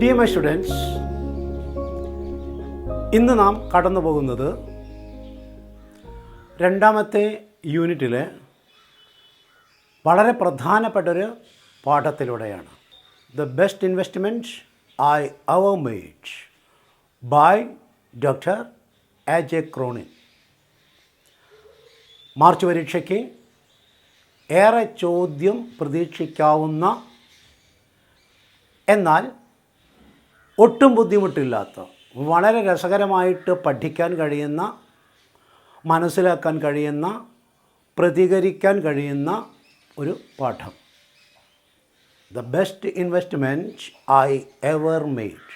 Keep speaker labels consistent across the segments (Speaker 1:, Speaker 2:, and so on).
Speaker 1: Dear my students, ഇന്ന് നാം കടന്നു പോകുന്നത് രണ്ടാമത്തെ യൂണിറ്റിലെ വളരെ പ്രധാനപ്പെട്ടൊരു പാഠത്തിലൂടെയാണ്. The best investment I ever made by Dr. A.J. Cronin. March പരീക്ഷയ്ക്ക് ഏറെ ചോദ്യം പ്രതീക്ഷിക്കാവുന്ന എന്നാൽ ഒട്ടും ബുദ്ധിമുട്ടില്ലാത്ത വളരെ രസകരമായിട്ട് പഠിക്കാൻ കഴിയുന്ന, മനസ്സിലാക്കാൻ കഴിയുന്ന, പ്രതികരിക്കാൻ കഴിയുന്ന ഒരു പാഠം. The best investment I ever made.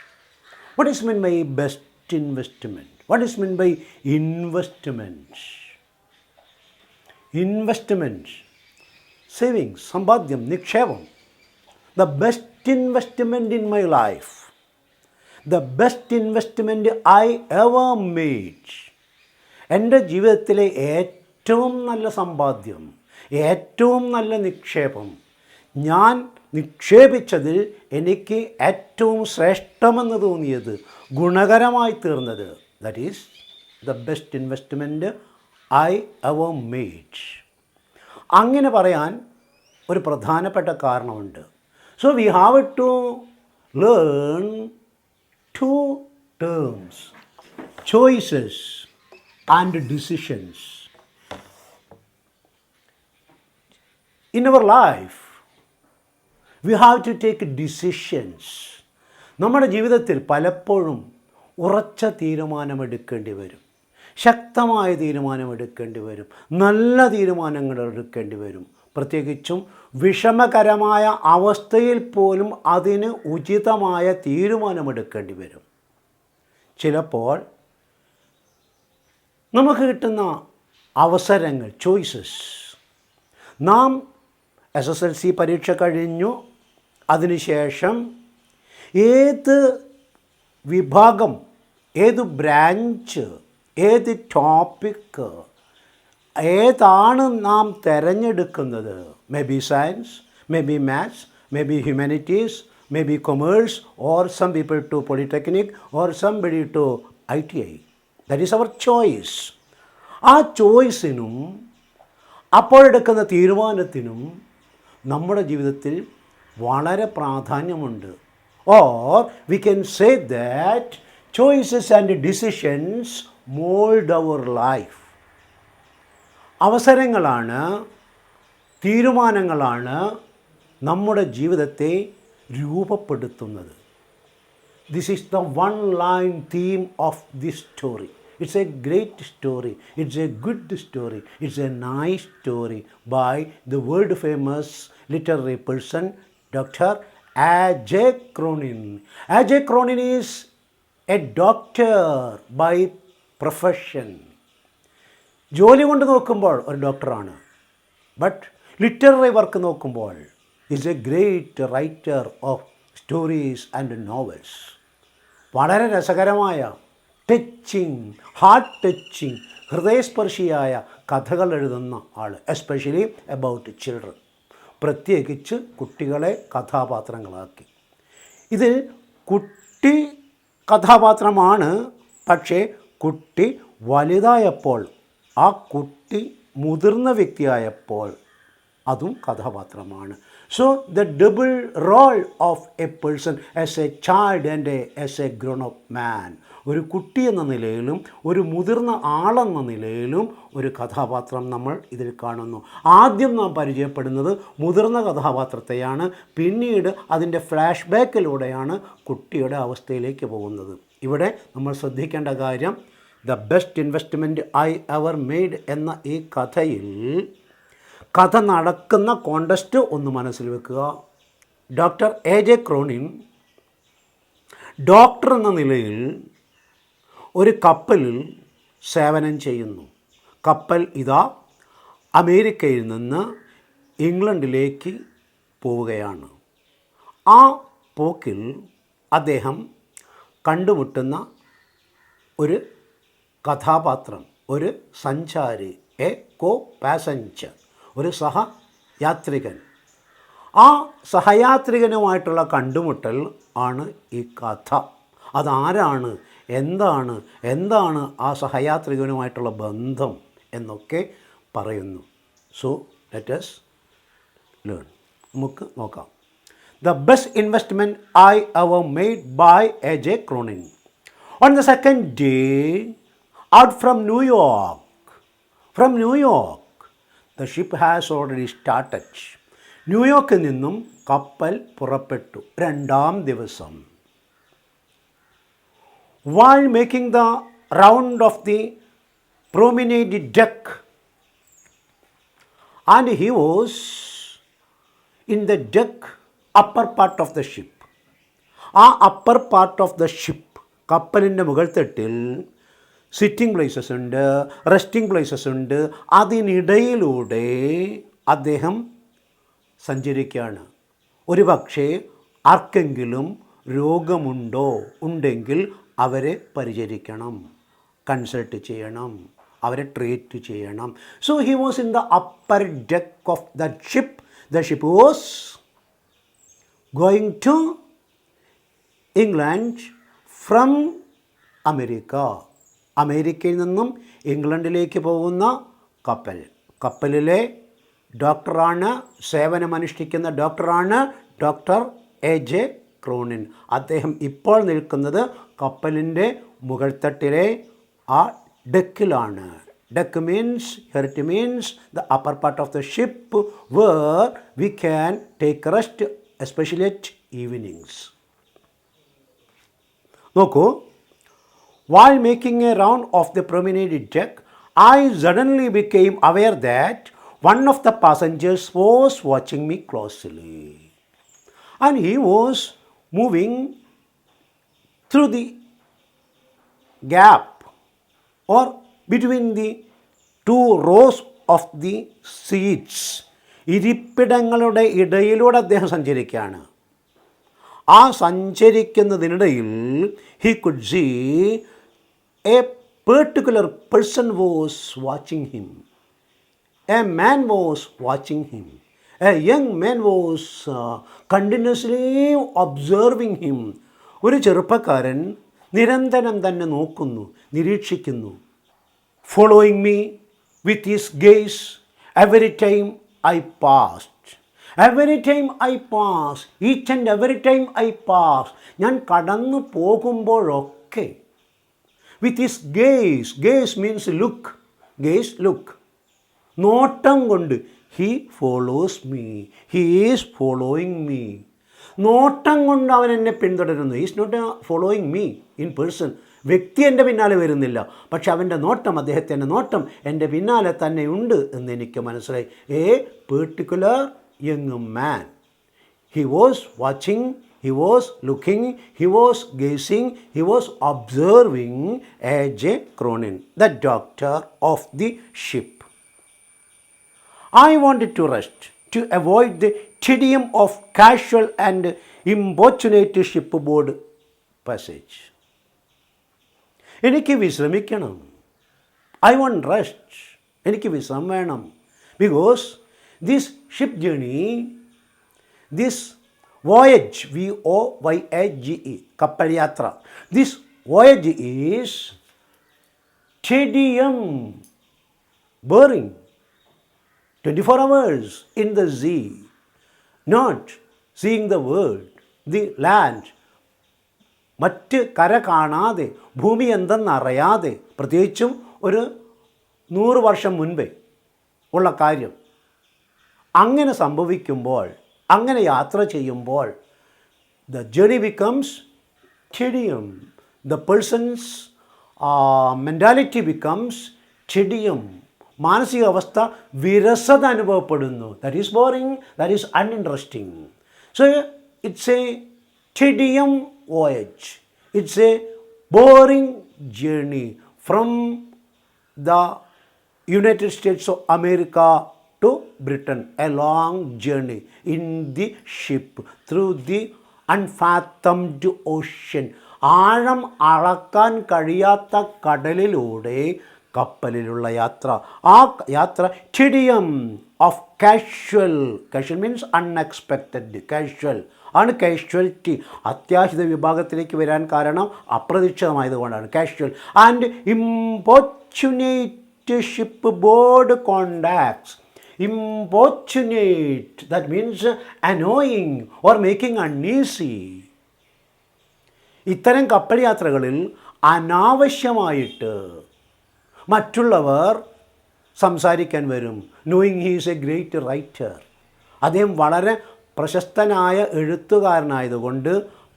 Speaker 1: What is mean by best investment? What is mean by investment? Investment, savings, സമ്പാദ്യം, നിക്ഷേപം. The best investment in my life, the best investment I ever made. എൻ്റെ ജീവിതത്തിലെ ഏറ്റവും നല്ല സമ്പാദ്യം, ഏറ്റവും നല്ല നിക്ഷേപം, ഞാൻ നിക്ഷേപിച്ചതിൽ എനിക്ക് ഏറ്റവും ശ്രേഷ്ഠമെന്ന് തോന്നിയത്, ഗുണകരമായി തീർന്നത്, that is the best investment I ever made. അങ്ങനെ പറയാൻ ഒരു പ്രധാനപ്പെട്ട കാരണമുണ്ട്. So we have to learn two terms: choices and decisions. In our life, we have to take decisions. നമ്മുടെ ജീവിതത്തിൽ പലപ്പോഴും ഉറച്ച തീരുമാനമെടുക്കേണ്ടി വരും, ശക്തമായ തീരുമാനമെടുക്കേണ്ടി വരും, നല്ല തീരുമാനങ്ങൾ എടുക്കേണ്ടി വരും. പ്രത്യേകിച്ചും വിഷമകരമായ അവസ്ഥയിൽ പോലും അതിന് ഉചിതമായ തീരുമാനമെടുക്കേണ്ടി വരും. ചിലപ്പോൾ നമുക്ക് കിട്ടുന്ന അവസരങ്ങൾ, ചോയ്സസ്, നാം SSLC പരീക്ഷ കഴിഞ്ഞു, അതിനുശേഷം ഏത് വിഭാഗം, ഏത് ബ്രാഞ്ച്, ഏത് ടോപ്പിക്ക്, ഏതാണ് നാം തിരഞ്ഞെടുക്കുന്നത്? May be science, may be maths, may be humanities, may be commerce, or some people to polytechnic, or somebody to ITI. That is our choice. ആ ചോയ്സിനും അപ്പോഴെടുക്കുന്ന തീരുമാനത്തിനും നമ്മുടെ ജീവിതത്തിൽ വളരെ പ്രാധാന്യമുണ്ട്. Or we can say that choices and decisions mould our life. അവസരങ്ങളാണ്, തീരുമാനങ്ങളാണ് നമ്മുടെ ജീവിതത്തെ രൂപപ്പെടുത്തുന്നത്. This is the one line theme of this story. It's a great story, it's a good story, it's a nice story by the world famous literary person doctor A.J. Cronin. A.J. Cronin is a doctor by profession. ജോലി കൊണ്ട് നോക്കുമ്പോൾ ഒരു ഡോക്ടറാണ്. But literary work നോക്കുമ്പോൾ is a great writer of stories and novels. വളരെ രസകരമായ, touching, heart touching, ഹൃദയസ്പർശിയായ കഥകൾ എഴുതുന്ന ആൾ, എസ്പെഷ്യലി അബൌട്ട് ചിൽഡ്രൻ. പ്രത്യേകിച്ച് കുട്ടികളെ കഥാപാത്രങ്ങളാക്കി. ഇതിൽ കുട്ടി കഥാപാത്രമാണ്, പക്ഷേ കുട്ടി വലുതായപ്പോൾ, ആ കുട്ടി മുതിർന്ന വ്യക്തിയായപ്പോൾ അതും കഥാപാത്രമാണ്. So the double role of a person as a child and as a grown up man. ഒരു കുട്ടി എന്ന നിലയിലും ഒരു മുതിർന്ന ആളെന്ന നിലയിലും ഒരു കഥാപാത്രം നമ്മൾ ഇതിൽ കാണുന്നു. ആദ്യം നാം പരിചയപ്പെടുന്നത് മുതിർന്ന കഥാപാത്രത്തെയാണ്, പിന്നീട് അതിൻ്റെ ഫ്ലാഷ് ബാക്കിലൂടെയാണ് കുട്ടിയുടെ അവസ്ഥയിലേക്ക് പോകുന്നത്. ഇവിടെ നമ്മൾ ശ്രദ്ധിക്കേണ്ട കാര്യം, the best investment I ever made എന്ന ഈ കഥയിൽ കഥ നടക്കുന്ന കോണ്ടസ്റ്റ് ഒന്ന് മനസ്സിൽ വെക്കുക. Doctor A.J. ക്രോണിൻ ഡോക്ടർ എന്ന നിലയിൽ ഒരു കപ്പലിൽ സേവനം ചെയ്യുന്നു. കപ്പൽ ഇതാ അമേരിക്കയിൽ നിന്ന് ഇംഗ്ലണ്ടിലേക്ക് പോവുകയാണ്. ആ പോക്കിൽ അദ്ദേഹം കണ്ടുമുട്ടുന്ന ഒരു കഥാപാത്രം, ഒരു സഞ്ചാരി, എ കോ പാസഞ്ചർ, ഒരു സഹയാത്രികൻ. ആ സഹയാത്രികനുമായിട്ടുള്ള കണ്ടുമുട്ടൽ ആണ് ഈ കഥ. അതാരാണ്, എന്താണ് ആ സഹയാത്രികനുമായിട്ടുള്ള ബന്ധം എന്നൊക്കെ പറയുന്നു. So let us learn. നമുക്ക് നോക്കാം. The best investment I ever made by A.J. Cronin. On the second day, out from New York, the ship has already started. ന്യൂയോർക്കിൽ നിന്നും കപ്പൽ പുറപ്പെട്ടു. രണ്ടാം ദിവസം. While making the round of the promenade deck, and he was in the deck upper part of the ship. ആ upper part of the ship, കപ്പലിൻ്റെ മുകൾ തട്ടിൽ sitting places ഉണ്ട്, റെസ്റ്റിംഗ് പ്ലേസസ് ഉണ്ട്. അതിനിടയിലൂടെ അദ്ദേഹം സഞ്ചരിക്കുകയാണ്. ഒരു പക്ഷേ ആർക്കെങ്കിലും ഉണ്ടെങ്കിൽ അവരെ പരിചരിക്കണം, കൺസൾട്ട് ചെയ്യണം, അവരെ ട്രീറ്റ് ചെയ്യണം. So he was in the upper deck of the ship. The ship was going to England from America. അമേരിക്കയിൽ നിന്നും ഇംഗ്ലണ്ടിലേക്ക് പോകുന്ന കപ്പലിലെ ഡോക്ടറാണ്, സേവനമനുഷ്ഠിക്കുന്ന ഡോക്ടറാണ് ഡോക്ടർ A.J. ക്രോണിൻ. അദ്ദേഹം ഇപ്പോൾ നിൽക്കുന്നത് കപ്പലിൻ്റെ മുകൾത്തട്ടിലെ ആ ഡെക്കിലാണ്. Deck means, here it means the upper part of the ship where we can take rest, especially at evenings. നോക്കൂ. While making a round of the promenade deck, I suddenly became aware that one of the passengers was watching me closely. And he was moving through the gap or between the two rows of the seats. ഇരിപ്പിടങ്ങളുടെ ഇടയിലൂടെ അദ്ദേഹം സഞ്ചരിക്കുകയാണ്. ആ സഞ്ചരിക്കുന്നതിനിടയിൽ he could see a particular person was watching him. A man was watching him. A young man was continuously observing him. ഒരു ചെറുപ്പക്കാരൻ നിരന്തരം തന്നെ നോക്കുന്നു, നിരീക്ഷിക്കുന്നു. Following me with his gaze every time I passed. Each and every time I pass. ഞാൻ കടന്നു പോകുമ്പോഴൊക്കെ. With his gaze means look. നോട്ടം കൊണ്ട്. He follows me. He is following me. നോട്ടം കൊണ്ട് അവൻ എന്നെ പിന്തുടരുന്നു. He is not following me in person. വ്യക്തി എൻ്റെ പിന്നാലെ വരുന്നില്ല, പക്ഷെ അവൻ്റെ നോട്ടം, അദ്ദേഹത്തിൻ്റെ നോട്ടം എൻ്റെ പിന്നാലെ തന്നെ ഉണ്ട് എന്ന് എനിക്ക് മനസ്സിലായി. A particular young man. He was watching, he was looking, he was gazing, he was observing A.J. Cronin, the doctor of the ship. I wanted to rest to avoid the tedium of casual and importunate shipboard passage. എനിക്ക് വിശ്രമിക്കണം. I want rest. എനിക്ക് വിശ്രമം വേണം. Because this ship journey, this voyage, VOYAGE, കപ്പൽ യാത്ര, this voyage is tedium, boring. 24 hours in the sea, not seeing the world, the land. മറ്റ് കര കാണാതെ, ഭൂമി എന്തെന്നറിയാതെ, പ്രത്യേകിച്ചും ഒരു 100 വർഷം മുൻപേ ഉള്ള കാര്യം. അങ്ങനെ സംഭവിക്കുമ്പോൾ, അങ്ങനെ യാത്ര ചെയ്യുമ്പോൾ, the journey becomes tedium. The person's mentality becomes tedium. മാനസിക അവസ്ഥ വിരസത അനുഭവപ്പെടുന്നു. That is boring, that is uninteresting. So it's a tedium voyage. It's a boring journey from the United States of America to Britain. A long journey in the ship through the unfathomed ocean. ആഴം അളക്കാൻ കഴിയാത്ത കടലിലൂടെ കപ്പലിലുള്ള യാത്ര. ആ യാത്ര tedium of casual means unexpected, casual ആണ് casualty. അത്യാഹിത വിഭാഗത്തിലേക്ക് വരാൻ കാരണം അപ്രതീക്ഷിതമായതുകൊണ്ടാണ് casual. And importunate shipboard contacts. Importunate, that means annoying or making uneasy. ഇത്തരം കപ്പൽ യാത്രകളിൽ അനാവശ്യമായിട്ട് മറ്റുള്ളവർ സംസാരിക്കാൻ വരും. Knowing he is a great writer. അദ്ദേഹം വളരെ പ്രശസ്തനായ എഴുത്തുകാരനായതുകൊണ്ട്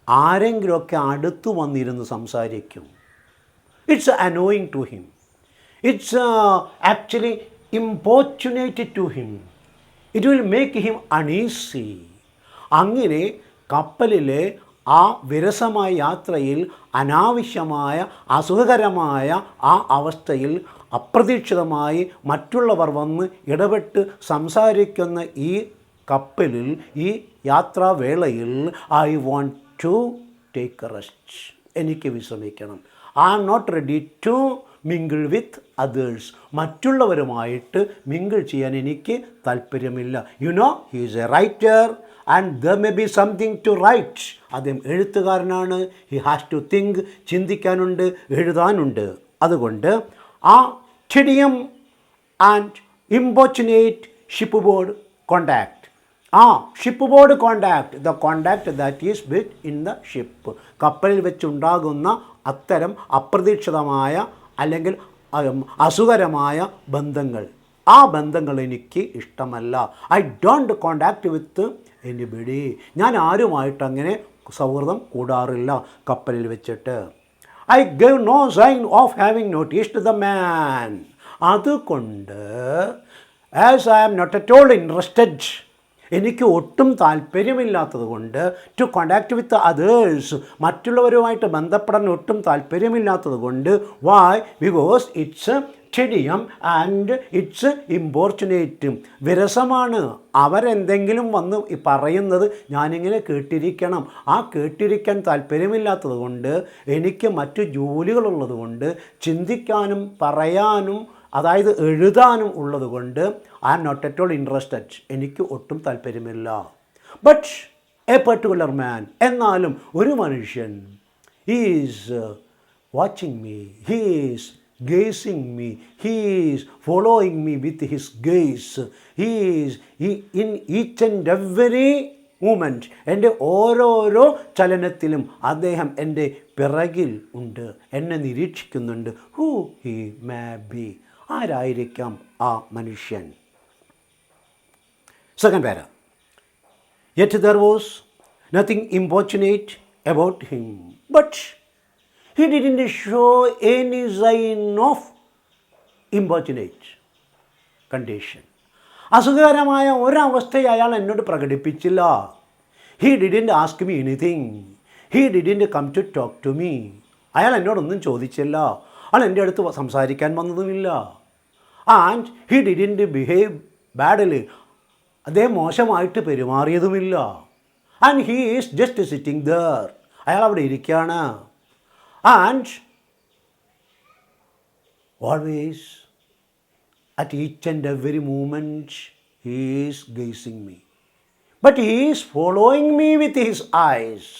Speaker 1: ആരെങ്കിലുമൊക്കെ അടുത്തു വന്നിരുന്ന് സംസാരിക്കും. It's annoying to him. It's actually importunate to him. It will make him uneasy. അങ്ങനെ കപ്പലിലെ ആ വിരസമായ യാത്രയിൽ അനാവശ്യമായ അസുഖകരമായ ആ അവസ്ഥയിൽ അപ്രതീക്ഷിതമായി മറ്റുള്ളവർ വന്ന് ഇടപെട്ട് സംസാരിക്കുന്ന ഈ കപ്പലിൽ, ഈ യാത്രാവേളയിൽ I want to take a rest. എനിക്ക് വിശ്രമിക്കണം. I am not ready to mingle with others. മറ്റുള്ളവരുമായിട്ട് മിങ്കിൾ ചെയ്യാൻ എനിക്ക് താല്പര്യമില്ല. You know, he is a writer and there may be something to write. അദ്ദേഹം എഴുത്തുകാരനാണ്. He has to think. ചിന്തിക്കാനുണ്ട്, എഴുതാനുണ്ട്. അതുകൊണ്ട് ആ tedium and importunate shipboard contact. Shipboard contact, the contact that is within the ship. കപ്പലിൽ വെച്ചുണ്ടാകുന്ന അത്തരം അപ്രതീക്ഷിതമായ അല്ലെങ്കിൽ അസുഖകരമായ ബന്ധങ്ങൾ, ആ ബന്ധങ്ങൾ എനിക്ക് ഇഷ്ടമല്ല. I don't contact with anybody. ഞാൻ ആരുമായിട്ട് അങ്ങനെ സൗഹൃദം കൂടാറില്ല കപ്പലിൽ വെച്ചിട്ട്. I gave no sign of having noticed the man. അതുകൊണ്ട് as I am not at all interested, എനിക്ക് ഒട്ടും താല്പര്യമില്ലാത്തത് കൊണ്ട് ടു കോണ്ടാക്ട് വിത്ത് അതേഴ്സ്, മറ്റുള്ളവരുമായിട്ട് ബന്ധപ്പെടാൻ ഒട്ടും താല്പര്യമില്ലാത്തത് കൊണ്ട്. Why? Because it's tedium and it's importunate. വിരസമാണ്. അവരെന്തെങ്കിലും വന്ന് പറയുന്നത് ഞാനിങ്ങനെ കേട്ടിരിക്കണം. ആ കേട്ടിരിക്കാൻ താല്പര്യമില്ലാത്തത് കൊണ്ട്, എനിക്ക് മറ്റു ജോലികളുള്ളത് കൊണ്ട്, ചിന്തിക്കാനും പറയാനും അതായത് എഴുതാനും ഉള്ളത് കൊണ്ട് I am not at all interested. എനിക്ക് ഒട്ടും താല്പര്യമില്ല. ബട്ട് എ പെർട്ടിക്കുലർ മാൻ, എന്നാലും ഒരു മനുഷ്യൻ, is watching me, he is gazing me, he is following me with his gaze, he is in each and every moment. എൻ്റെ ഓരോരോ ചലനത്തിലും അദ്ദേഹം എൻ്റെ പിറകിൽ ഉണ്ട്, എന്നെ നിരീക്ഷിക്കുന്നുണ്ട്. Who he may be. ആരായിരിക്കാം ആ മനുഷ്യൻ? സെക്കൻഡ് പാര. Yet there was nothing importunate about him, but he didn't show any sign of importunate condition. അസുഖകരമായ ഒരവസ്ഥയെ അയാൾ എന്നോട് പ്രകടിപ്പിച്ചില്ല. He didn't ask me anything. He didn't come to talk to me. അയാൾ എന്നോടൊന്നും ചോദിച്ചില്ല. അയാൾ എൻ്റെ അടുത്ത് സംസാരിക്കാൻ വന്നതുമില്ല. And he didn't behave badly. അദ്ദേഹം മോശമായിട്ട് പെരുമാറിയതുമില്ല. And he is just sitting there. അയാൾ അവിടെ ഇരിക്കുകയാണ്. And always at each and every moment he is gazing me. But he is following me with his eyes.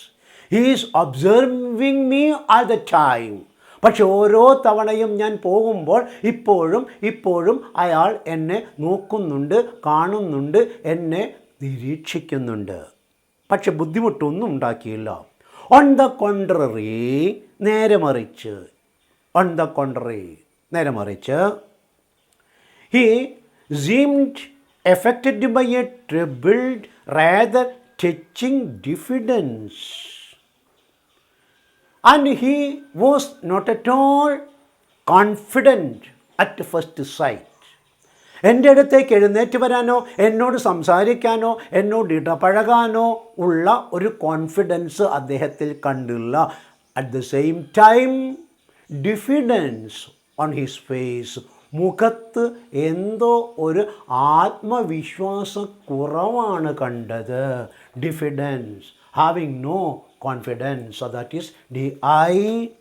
Speaker 1: He is observing me all the time. പക്ഷെ ഓരോ തവണയും ഞാൻ പോകുമ്പോൾ ഇപ്പോഴും അയാൾ എന്നെ നോക്കുന്നുണ്ട്, കാണുന്നുണ്ട്, എന്നെ നിരീക്ഷിക്കുന്നുണ്ട്. പക്ഷെ ബുദ്ധിമുട്ടൊന്നും ഉണ്ടാക്കിയില്ല. ഓൺ ദ കോൺട്രറി, നേരെ മറിച്ച് he seemed affected by a troubled, rather touching diffidence. And he was not at all confident at first sight. എൻ്റെ അടുത്തേക്ക് എഴുന്നേറ്റ് വരാനോ എന്നോട് സംസാരിക്കാനോ എന്നോട് ഇടപഴകാനോ ഉള്ള ഒരു കോൺഫിഡൻസ് അദ്ദേഹത്തിൽ കണ്ടില്ല. At the same time diffidence on his face, മുഖത്ത് എന്തോ ഒരു ആത്മവിശ്വാസക്കുറവാണ് കണ്ടത്. Diffidence, having no confidence. So that is DIFFIDENCE.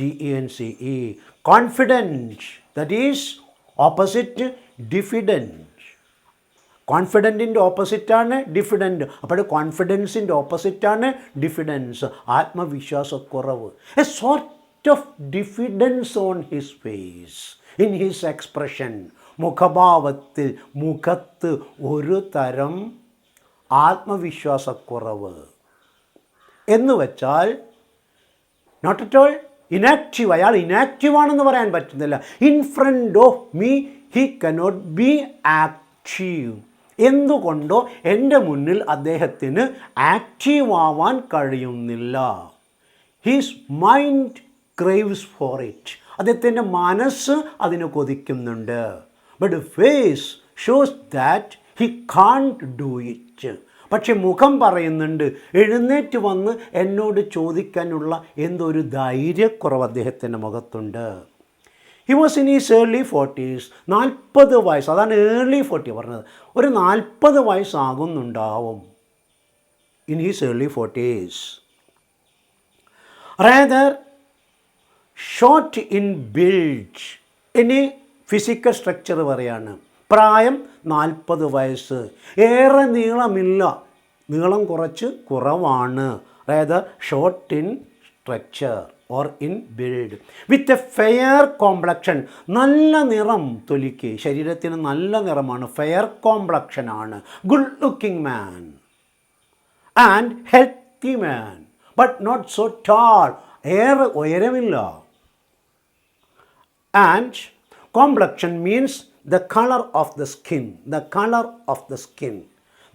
Speaker 1: DENCE. Confident, that is opposite diffident. കോൺഫിഡൻറ്റിൻ്റെ ഓപ്പോസിറ്റാണ് ഡിഫിഡൻറ്റ്. അപ്പോൾ കോൺഫിഡൻസിൻ്റെ ഓപ്പോസിറ്റാണ് ഡിഫിഡൻസ്, ആത്മവിശ്വാസക്കുറവ്. A sort of diffidence on his face, in his expression. മുഖഭാവത്തിൽ, മുഖത്ത് ഒരു തരം ആത്മവിശ്വാസക്കുറവ്. എന്ന് വെച്ചാൽ നോട്ട് അറ്റ് ഓൾ ഇനാക്റ്റീവ്. അയാൾ ഇനാക്റ്റീവാണെന്ന് പറയാൻ പറ്റുന്നില്ല. In front of me he cannot be active. എന്തുകൊണ്ടോ എൻ്റെ മുന്നിൽ അദ്ദേഹത്തിന് ആക്റ്റീവ് ആവാൻ കഴിയുന്നില്ല. His mind craves for it. അദ്ദേഹത്തിൻ്റെ മനസ്സ് അതിന് കൊതിക്കുന്നുണ്ട്. But face shows that he can't do it. പക്ഷെ മുഖം പറയുന്നുണ്ട്, എഴുന്നേറ്റ് വന്ന് എന്നോട് ചോദിക്കാനുള്ള എന്തൊരു ധൈര്യക്കുറവ് അദ്ദേഹത്തിൻ്റെ മുഖത്തുണ്ട്. He was in his early 40s. 40 വയസ്സ്, അതാണ് ഏർലി 40 പറഞ്ഞത്. ഒരു 40 വയസ്സാകുന്നുണ്ടാവും. In his early 40s. Rather short in build. ഇനി ഫിസിക്കൽ സ്ട്രക്ചർ പറയാണ്. പ്രായം 40 വയസ്സ്. ഏറെ നീളമില്ല, നീളം കുറച്ച് കുറവാണ്. Rather short in structure or in build. With a fair complexion. നല്ല നിറം തൊലിക്ക്, ശരീരത്തിന് നല്ല നിറമാണ്, ഫെയർ കോംപ്ലക്ഷൻ ആണ്. Good looking man and healthy man, but not so tall. ഏറെ ഉയരമില്ല. And complexion means the colour of the skin. The colour of the skin.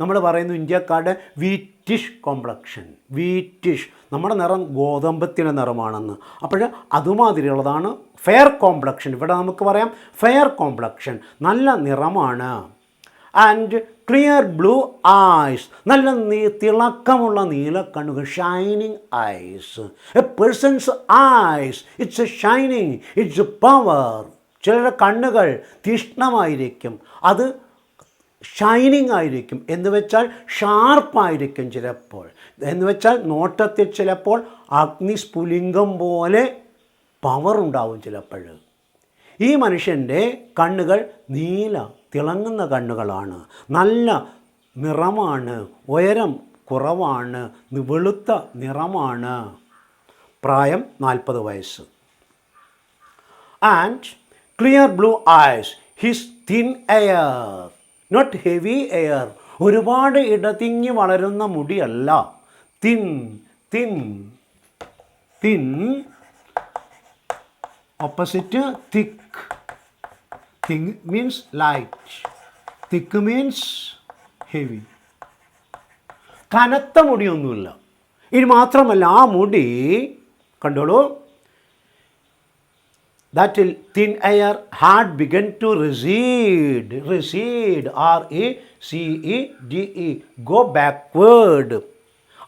Speaker 1: നമ്മൾ പറയുന്നു ഇന്ത്യക്കാരുടെ വീറ്റിഷ് കോംപ്ലക്ഷൻ. വീറ്റിഷ്, നമ്മുടെ നിറം ഗോതമ്പത്തിൻ്റെ നിറമാണെന്ന്. അപ്പോൾ അതുമാതിരിയുള്ളതാണ് ഫെയർ കോംപ്ലക്ഷൻ. ഇവിടെ നമുക്ക് പറയാം ഫെയർ കോംപ്ലക്ഷൻ, നല്ല നിറമാണ്. ആൻഡ് ക്ലിയർ ബ്ലൂ ഐസ്, നല്ല തിളക്കമുള്ള നീലക്കണ്ണുകൾ, shining eyes. A person's eyes, it's a shining, it's a power. ചിലരുടെ കണ്ണുകൾ തീഷ്ണമായിരിക്കും, അത് ഷൈനിങ് ആയിരിക്കും. എന്ന് വെച്ചാൽ ഷാർപ്പായിരിക്കും ചിലപ്പോൾ. എന്ന് വെച്ചാൽ നോട്ടത്തിൽ ചിലപ്പോൾ അഗ്നിസ്ഫുലിംഗം പോലെ പവർ ഉണ്ടാവും ചിലപ്പോൾ. ഈ മനുഷ്യൻ്റെ കണ്ണുകൾ നീല തിളങ്ങുന്ന കണ്ണുകളാണ്, നല്ല നിറമാണ്, ഉയരം കുറവാണ്, വെളുത്ത നിറമാണ്. പ്രായം 40 വയസ്സ്. And clear blue eyes. His thin hair, not heavy hair. ഒരുപാട് ഇടതിങ്ങി വളരുന്ന മുടിയല്ല. Thin thin thin opposite thick. Thin means light, thick means heavy. കനത്ത മുടിയൊന്നുമില്ല. ഇനി മാത്രമല്ല ആ മുടി കണ്ടോളൂ, that thin air had begun to recede, recede, R-E-C-E-D-E, go backward.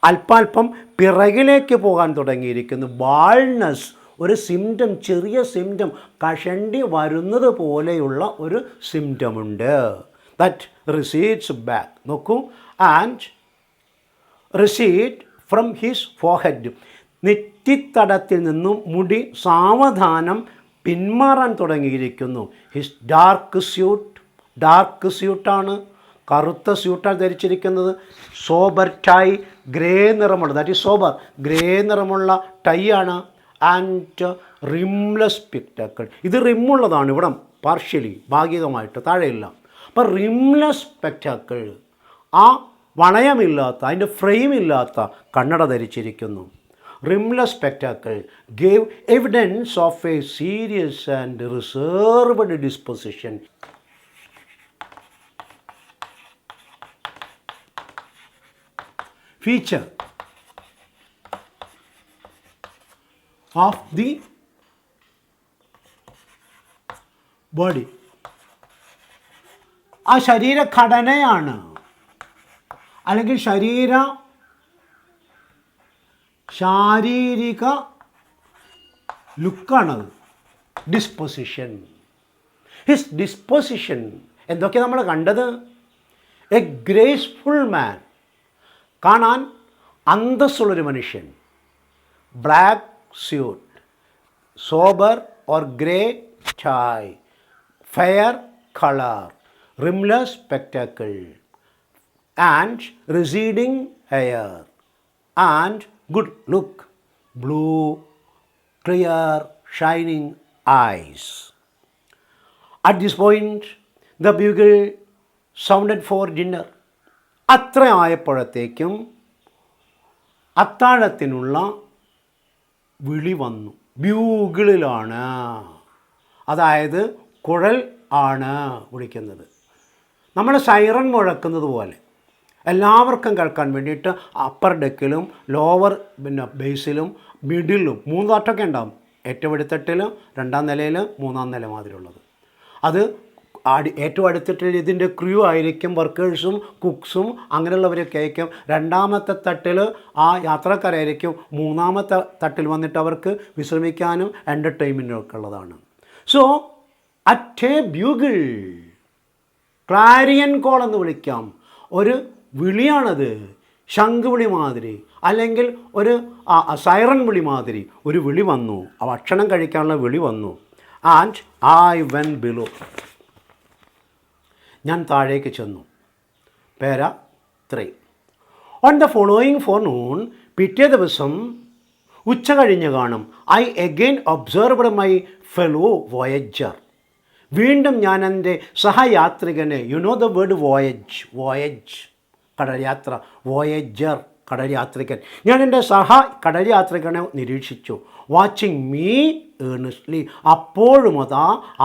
Speaker 1: അല്പാൽപ്പം പിറകിലേക്ക് പോകാൻ തുടങ്ങിയിരിക്കുന്നു. ബാൾനെസ്, ഒരു സിംറ്റം, ചെറിയ സിംറ്റം, കഷണ്ടി വരുന്നത് പോലെയുള്ള ഒരു സിംറ്റമുണ്ട്. That recedes back. നോക്കൂ, and recede from his forehead. നെറ്റിത്തടത്തിൽ നിന്നും മുടി സാവധാനം പിന്മാറാൻ തുടങ്ങിയിരിക്കുന്നു. ഹിസ് ഡാർക്ക് സ്യൂട്ട്, ഡാർക്ക് സ്യൂട്ടാണ്, കറുത്ത സ്യൂട്ടാണ് ധരിച്ചിരിക്കുന്നത്. സോബർ ടൈ, ഗ്രേ നിറമുള്ള, ദാറ്റ് ഈസ് സോബർ, ഗ്രേ നിറമുള്ള ടൈ ആണ്. And rimless spectacle. ഇത് റിമ്മുള്ളതാണ് ഇവിടെ, പാർഷ്യലി, ഭാഗികമായിട്ട്, താഴെയില്ല. അപ്പം റിംലെസ് സ്പെക്ടാക്കിൾ, ആ വളയമില്ലാത്ത, അതിൻ്റെ ഫ്രെയിമില്ലാത്ത കണ്ണട ധരിച്ചിരിക്കുന്നു. Rimless spectacle gave evidence of a serious and reserved disposition. Feature of the body. ആ ശരീരഘടനയാണ്, അല്ലെങ്കിൽ ശാരീരിക ലുക്കാണത്. Disposition, his disposition. എന്തൊക്കെയാണ് നമ്മൾ കണ്ടത്? എ ഗ്രേസ്ഫുൾ മാൻ, കാണാൻ അന്തസ്സുള്ളൊരു മനുഷ്യൻ. Black suit, sober or grey tie, fair color, rimless spectacle, and receding hair, and good look, blue, clear, shining eyes. At this point, the bugle sounded for dinner. അത്ര ആയപ്പോഴത്തേക്കും അത്താഴത്തിനുള്ള വിളി വന്നു. ബ്യൂഗിളിലാണ്, അതായത് കുഴൽ ആണ് വിളിക്കുന്നത്. നമ്മൾ സൈറൺ മുഴക്കുന്നത് പോലെ എല്ലാവർക്കും കേൾക്കാൻ വേണ്ടിയിട്ട് അപ്പർ ഡെക്കിലും ലോവർ ബേസിലും മിഡിലും 3 തട്ടൊക്കെ ഉണ്ടാകും. ഏറ്റവും അടിത്തട്ടിലും 2ാം നിലയിൽ 3ാം നില മാതിരിയുള്ളത്. അത് ഏറ്റവും അടുത്തിട്ട് ഇതിൻ്റെ ക്രൂ ആയിരിക്കും, വർക്കേഴ്സും കുക്സും അങ്ങനെയുള്ളവരൊക്കെ ആയിരിക്കും. 2ാമത്തെ തട്ടിൽ ആ യാത്രക്കാരായിരിക്കും. 3ാമത്തെ തട്ടിൽ വന്നിട്ട് അവർക്ക് വിശ്രമിക്കാനും എൻ്റർടൈൻമെൻറ്റും ഒക്കെ ഉള്ളതാണ്. So at a bugle, clarion call എന്ന് വിളിക്കാം, ഒരു വിളിയാണത്. ശംഖുവിളി മാതിരി അല്ലെങ്കിൽ ഒരു സൈറൺ വിളി മാതിരി ഒരു വിളി വന്നു. ആ ഭക്ഷണം കഴിക്കാനുള്ള വിളി വന്നു. ആൻഡ് ഐ വെൻ ബിലോ, ഞാൻ താഴേക്ക് ചെന്നു. പേര 3. ഓൺ ദ ഫോളോയിങ് ഫോർനൂൺ, പിറ്റേ ദിവസം ഉച്ച കഴിഞ്ഞ് കാണും, I again observed my fellow voyager. വീണ്ടും ഞാൻ എൻ്റെ സഹയാത്രികനെ, you know the word voyage, voyage കടൽ യാത്ര, വോയേജർ കടൽ യാത്രികൻ, ഞാൻ എൻ്റെ കടൽ യാത്രികനെ നിരീക്ഷിച്ചു. വാച്ചിങ് മീ ഏണസ്റ്റ്ലി, അപ്പോഴും അതാ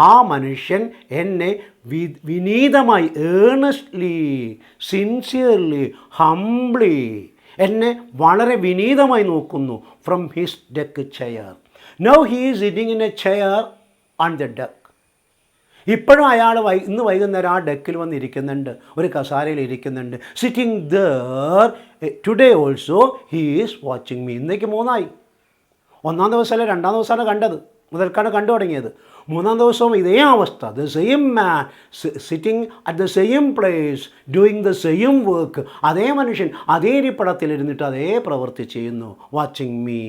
Speaker 1: ആ മനുഷ്യൻ എന്നെ വിനീതമായി, ഏണസ്റ്റ്ലി, സിൻസിയർലി, ഹംബ്ലി, എന്നെ വളരെ വിനീതമായി നോക്കുന്നു. From his deck chair. Now he is sitting in A chair on the deck. ഇപ്പോഴും അയാൾ ഇന്ന് വൈകുന്നേരം ആ ഡെക്കിൽ വന്നിരിക്കുന്നുണ്ട്, ഒരു കസാരയിൽ ഇരിക്കുന്നുണ്ട്. Sitting there today also he is watching me. ഇന്നേക്ക് 3ആയി. 1ാം ദിവസമല്ല 2ാം ദിവസമാണ് കണ്ടത്, മുതൽക്കാണ് കണ്ടു തുടങ്ങിയത്. 3ാം ദിവസവും ഇതേ അവസ്ഥ. The same man sitting at the same place doing the same work. അതേ മനുഷ്യൻ അതേ ഇരിപ്പിടത്തിലിരുന്നിട്ട് അതേ പ്രവൃത്തി ചെയ്യുന്നു. Watching me,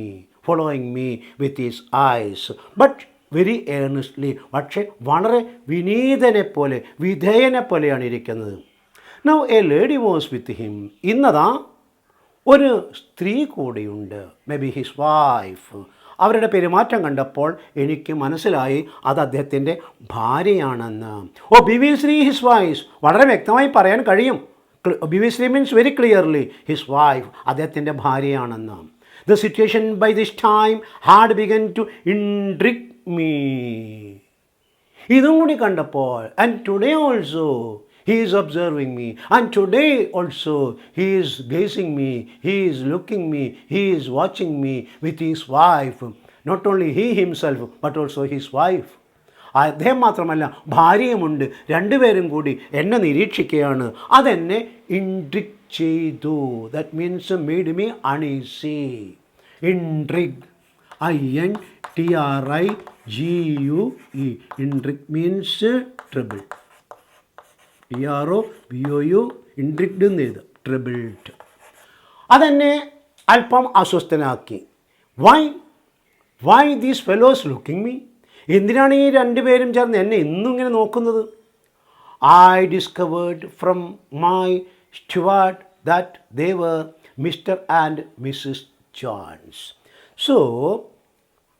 Speaker 1: following me with his eyes, but very earnestly, പക്ഷേ വളരെ വിനീതനെ പോലെ, വിധേയനെ പോലെയാണ് ഇരിക്കുന്നത്. Now a lady was with him. ഇന്നതാ ഒരു സ്ത്രീ കൂടിയുണ്ട്, മേ ബി ഹിസ് വൈഫ്. അവരുടെ പെരുമാറ്റം കണ്ടപ്പോൾ എനിക്ക് മനസ്സിലായി അത് അദ്ദേഹത്തിൻ്റെ ഭാര്യയാണെന്ന്. ഓ ബിവിശ്രീ ഹിസ് വൈഫ്, വളരെ വ്യക്തമായി പറയാൻ കഴിയും. Obviously means very clearly his wife, അദ്ദേഹത്തിൻ്റെ ഭാര്യയാണെന്ന്. The situation by this time had begun to intrigue me. ഇതും കൂടി കണ്ടപ്പോൾ, and today also he is observing me, and today also he is gazing me, he is looking me, he is watching me with his wife. Not only he himself but also his wife. അദ്ദേഹം മാത്രമല്ല ഭാര്യയുമുണ്ട്. 2 പേരും കൂടി എന്നെ നിരീക്ഷിക്കുകയാണ്. അതെന്നെ intrigue ചെയ്തു. That means made me uneasy. Intrigue, INTRIGUE. Intrigue means trouble. TROBOU, intrigued എന്ന് എഴുതുക, troubled. അതെന്നെ അല്പം അസ്വസ്ഥനാക്കി. Why these fellows looking me? എന്തിനാണ് ഈ 2 പേരും ചേർന്ന് എന്നെ എന്നും ഇങ്ങനെ നോക്കുന്നത്? I discovered from my steward that they were Mr. and Mrs. Jones. So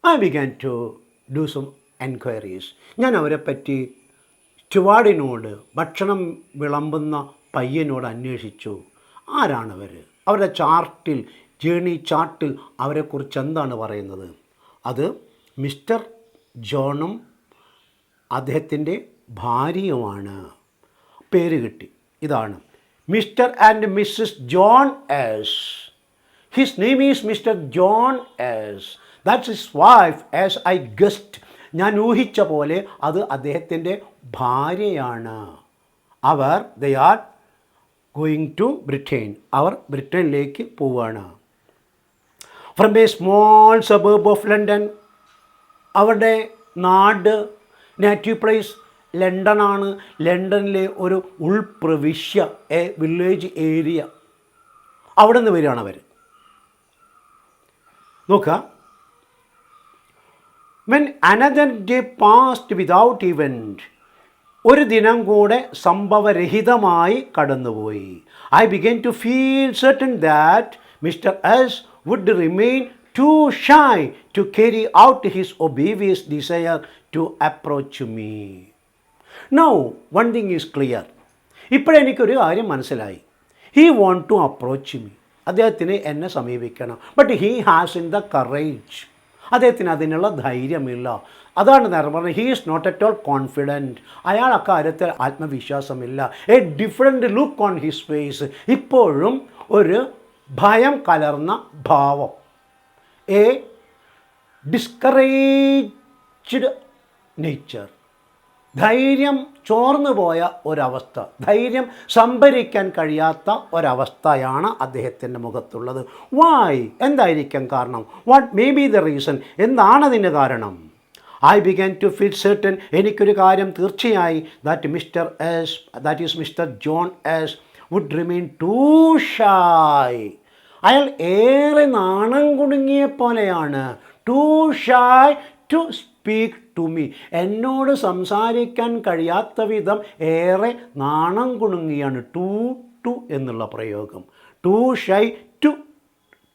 Speaker 1: I began to do some enquiries. ഞാൻ അവരെ പറ്റി സ്റ്റുവാർഡിനോട്, ഭക്ഷണം വിളമ്പുന്ന പയ്യനോട് അന്വേഷിച്ചു. ആരാണവർ? അവരുടെ ചാർട്ടിൽ, ജേണി ചാർട്ടിൽ അവരെക്കുറിച്ച് എന്താണ് പറയുന്നത്? അത് മിസ്റ്റർ ജോണും അദ്ദേഹത്തിൻ്റെ ഭാര്യയുമാണ്. പേര് കിട്ടി. ഇതാണ് Mr and Mrs John S. His name is Mr John S. That's his wife as I guessed. ഞാൻ ഊഹിച്ച പോലെ അത് അദ്ദേഹത്തിൻ്റെ ഭാര്യയാണ്. അവർ they are going to Britain. അവർ ബ്രിട്ടനിലേക്ക് പോവുകയാണ്. From a small suburb of London. അവരുടെ നാട്, നേറ്റീവ് പ്ലേസ് ലണ്ടനാണ്. ലണ്ടനിലെ ഒരു ഉൾപ്രവിശ്യ, എ വില്ലേജ് ഏരിയ, അവിടെ നിന്ന് വരികയാണ് അവർ. നോക്കുക, when another day passed without event, ഒരു ദിനം കൂടെ സംഭവരഹിതമായി കടന്നുപോയി. I began to feel certain that mister S would remain too shy to carry out his obvious desire to approach me. Now, one thing is clear. ഇപ്പോഴെനിക്കൊരു കാര്യം മനസ്സിലായി. He want to approach me, അദ്ദേഹത്തിന് എന്നെ സമീപിക്കണം. But he has in the courage, അദ്ദേഹത്തിന് അതിനുള്ള ധൈര്യമില്ല. അതാണ് നേരം പറഞ്ഞത്, he is not at all confident. അയാൾ അക്കാര്യത്തിൽ ആത്മവിശ്വാസമില്ല. A different look on his face, ഇപ്പോഴും ഒരു ഭയം കലർന്ന ഭാവം. എ ഡിസ്കറേജ്ഡ് നേച്ചർ, ധൈര്യം ചോർന്നു പോയ ഒരവസ്ഥ, ധൈര്യം സംഭരിക്കാൻ കഴിയാത്ത ഒരവസ്ഥയാണ് അദ്ദേഹത്തിൻ്റെ മുഖത്തുള്ളത്. വൈ, എന്തായിരിക്കാം കാരണം? What may be the reason, എന്താണ് അതിന് കാരണം? I began to feel certain, എനിക്കൊരു കാര്യം തീർച്ചയായി, that is Mr John S would remain too shy. അയാൾ ഏറെ നാണം കുടുങ്ങിയ പോലെയാണ്. Too shy to speak to me, എന്നോട് സംസാരിക്കാൻ കഴിയാത്ത വിധം ഏറെ നാണം കുടുങ്ങിയാണ്. ടു എന്നുള്ള പ്രയോഗം. Too shy to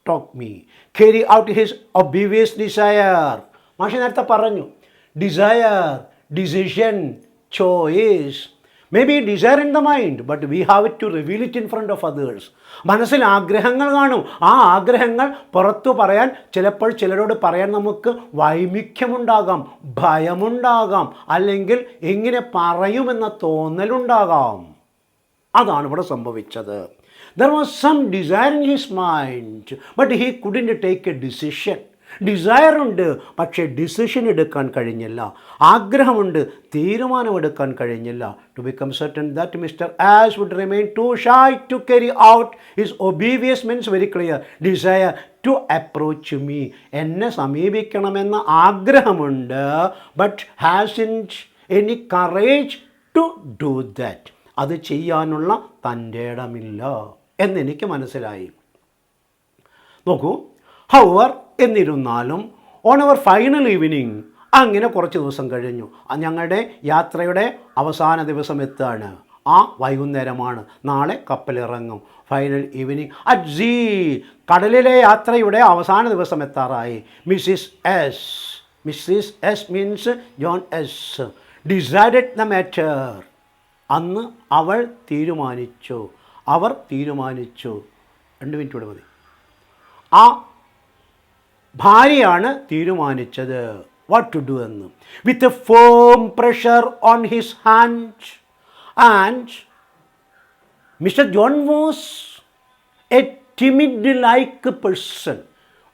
Speaker 1: talk me, carry out his obvious desire. മാഷി നേരത്തെ പറഞ്ഞു, desire, decision, choice. May be desire in the mind, but we have to reveal it in front of others. മനസ്സിൽ ആഗ്രഹങ്ങൾ കാണും, ആ ആഗ്രഹങ്ങൾ പുറത്തു പറയാൻ ചിലപ്പോൾ ചിലരോട് പറയാൻ നമുക്ക് വൈമുഖ്യമുണ്ടാകാം, ഭയമുണ്ടാകാം, അല്ലെങ്കിൽ എങ്ങനെ പറയുമെന്ന തോന്നലുണ്ടാകാം. അതാണ് ഇവിടെ സംഭവിച്ചത്. There was some desire in his mind, but he couldn't take a decision. ഡിസയറുണ്ട്, പക്ഷേ ഡിസിഷൻ എടുക്കാൻ കഴിഞ്ഞില്ല. ആഗ്രഹമുണ്ട്, തീരുമാനമെടുക്കാൻ കഴിഞ്ഞില്ല. To become certain that mister S would remain too shy to carry out his obvious means very clear desire to approach me. എന്നെ സമീപിക്കണമെന്ന ആഗ്രഹമുണ്ട്, but hasn't any courage to do that. അത് ചെയ്യാനുള്ള തൻ്റെ ഇടമില്ല എന്നെനിക്ക് മനസ്സിലായി. നോക്കൂ, ഹൗവർ എന്നിരുന്നാലും ഓൺ അവർ ഫൈനൽ ഈവനിങ്, അങ്ങനെ കുറച്ച് ദിവസം കഴിഞ്ഞു. ഞങ്ങളുടെ യാത്രയുടെ അവസാന ദിവസം എത്തുകയാണ്. ആ വൈകുന്നേരമാണ്, നാളെ കപ്പലിറങ്ങും. ഫൈനൽ ഈവനിങ് അറ്റ് സീ, കടലിലെ യാത്രയുടെ അവസാന ദിവസം എത്താറായി. Mrs S means John S decided the matter. അന്ന് അവർ തീരുമാനിച്ചു. 2 മിനിറ്റ് കൂടെ മതി. ആ ഭാര്യയാണ് തീരുമാനിച്ചത് വാട്ട് ടു ഡു എന്ന്. With a firm pressure on his hand, and Mr John was a timid like person.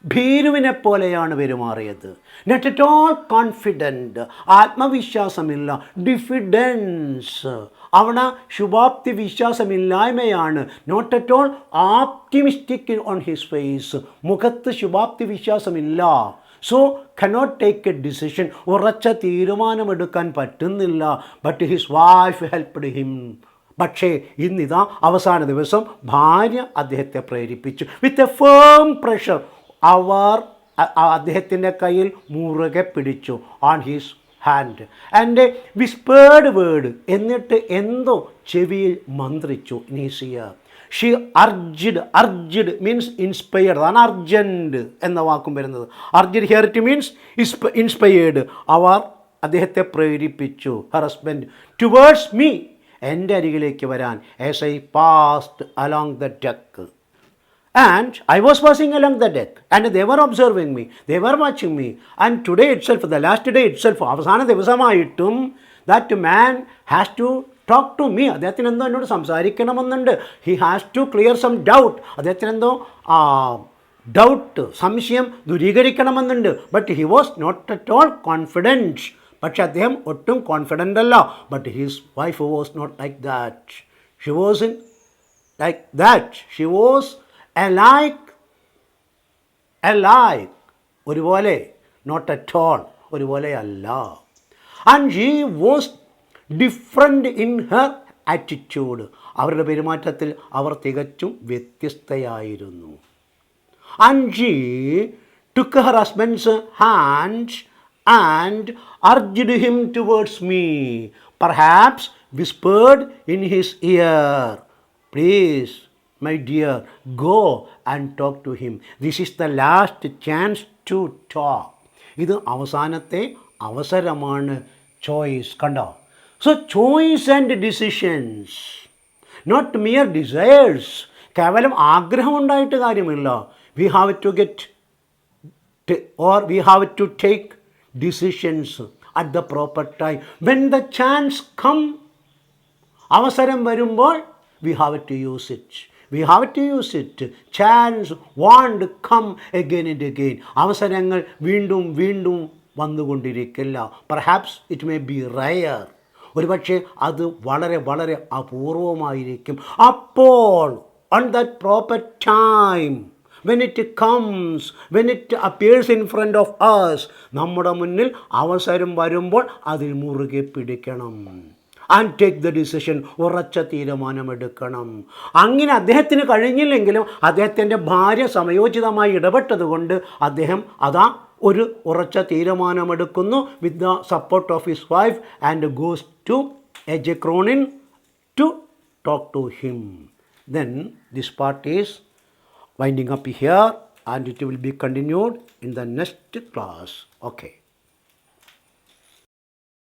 Speaker 1: ഭീരുവിനെ പോലെയാണ് പെരുമാറിയത്. നോട്ട് അറ്റ് ഓൾ കോൺഫിഡൻറ്റ്, ആത്മവിശ്വാസമില്ല. ഡിഫിഡൻസ്, അവിടെ ശുഭാപ്തി വിശ്വാസമില്ലായ്മയാണ്. Not at all optimistic on his face, മുഖത്ത് ശുഭാപ്തി വിശ്വാസമില്ല. So cannot take a decision, ഉറച്ച തീരുമാനമെടുക്കാൻ പറ്റുന്നില്ല. But his wife helped him. പക്ഷേ ഇന്നിതാ അവസാന ദിവസം ഭാര്യ അദ്ദേഹത്തെ പ്രേരിപ്പിച്ചു. വിത്ത് എ ഫേം പ്രഷർ, അവർ അദ്ദേഹത്തിൻ്റെ കയ്യിൽ മുറുകെ പിടിച്ചു. On his hand and whispered word, എന്നിട്ട് എന്തോ ചെവിയിൽ മന്ത്രിച്ചു. നീസിയ ഷീ അർജ്ഡ് മീൻസ് ഇൻസ്പയർഡ്, അതാണ് അർജൻറ്റ് എന്ന വാക്കും വരുന്നത്. Urged here it means inspired. അവർ അദ്ദേഹത്തെ പ്രേരിപ്പിച്ചു, ഹർ ഹസ്ബൻഡ്, ടുവേർഡ്സ് മീ, എൻ്റെ അരികിലേക്ക് വരാൻ. As I passed along the deck, and I was passing along the deck and they were observing me, they were watching me. And today itself, the last day itself, അവസാന ദിവസമായിട്ടും that man has to talk to me. അദ്ദേഹത്തിന് എന്തോ എന്നോട് സംസാരിക്കണമെന്നുണ്ട്. he has to clear some doubt. അദ്ദേഹത്തിന് എന്തോ doubt, സംശയം ദൂരീകരിക്കണമെന്നുണ്ട്. but he was not at all confident. പക്ഷെ അദ്ദേഹം ഒട്ടും കോൺഫിഡൻ്റ് അല്ല. but his wife was not like that. she wasn't like that. she was alike, ഒരുപോലെ, നോട്ട് അറ്റ് ഓൾ, ഒരുപോലെ അല്ല. And she was different in her attitude, അവരുടെ പെരുമാറ്റത്തിൽ അവർ തികച്ചും വ്യത്യസ്തയായിരുന്നു. And she took her husband's hand and urged him towards me, perhaps whispered in his ear, please, my dear, go and talk to him. This is the last chance to talk. ഇത് അവസാനത്തെ അവസരമാണ്. Choice കണ്ടോ? So choice and decisions, not mere desires. കേവലം ആഗ്രഹമുണ്ടായിട്ട് കാര്യമില്ല. We have to get or we have to take decisions at the proper time. When the chance come, അവസരം വരുമ്പോൾ we have to use it. We have to use it. Chance won't come again and again. അവസരങ്ങൾ വീണ്ടും വീണ്ടും വന്നുകൊണ്ടിരിക്കില്ല. Perhaps it may be rare. ഒരുപക്ഷെ അത് വളരെ വളരെ അപൂർവമായിരിക്കും. അപ്പോൾ on that proper time, when it comes, when it appears in front of us, നമ്മുടെ മുന്നിൽ അവസരം വരുമ്പോൾ അതിൽ മുറുകെ പിടിക്കണം. ആൻഡ് ടേക്ക് ദ ഡിസിഷൻ, ഉറച്ച തീരുമാനമെടുക്കണം. അങ്ങനെ അദ്ദേഹത്തിന് കഴിഞ്ഞില്ലെങ്കിലും അദ്ദേഹത്തിൻ്റെ ഭാര്യ സമയോചിതമായി ഇടപെട്ടതുകൊണ്ട് അദ്ദേഹം അതാ ഒരു ഉറച്ച തീരുമാനമെടുക്കുന്നു with the support of his wife and goes to എജക്രോണിൻ to talk to him. Then this part is winding up here, and it will be continued in the next class. Okay.